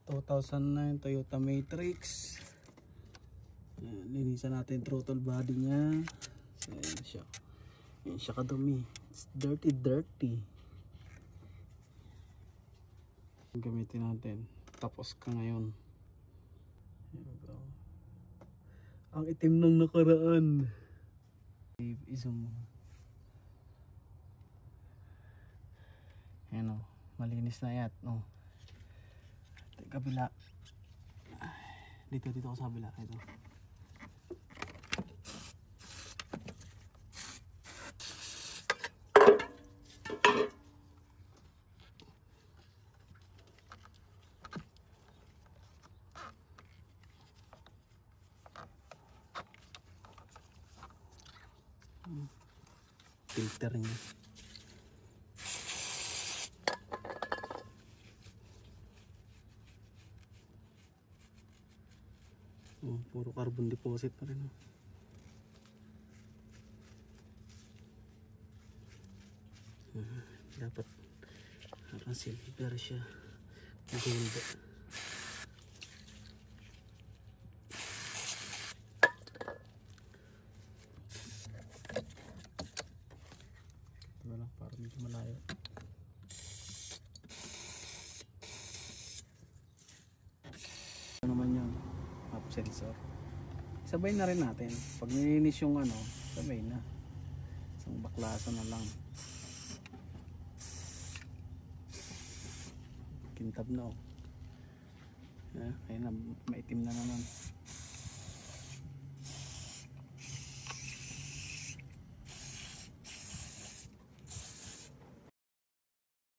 2009 Toyota Matrix. Ayan, linisan natin throttle body nya. So, ayan siya kadumi. It's dirty. Gamitin natin. Tapos ka ngayon. Ayan, bro. Ang itim ng nakaraan. Isum. Ayan o. Malinis na yan. No. Kabila. Dito ako sa kabila. Ito. Filter niya. Oh, puro carbon deposit pa rin. Dapat parang silver siya. Gold. Wala, parang medyo malayo. Ano naman yun? Map sensor. Sabay na rin natin. Pag nilinis yung ano, sabay na. Isang baklasan na lang. Kintab na oh. Kaya na maitim na naman.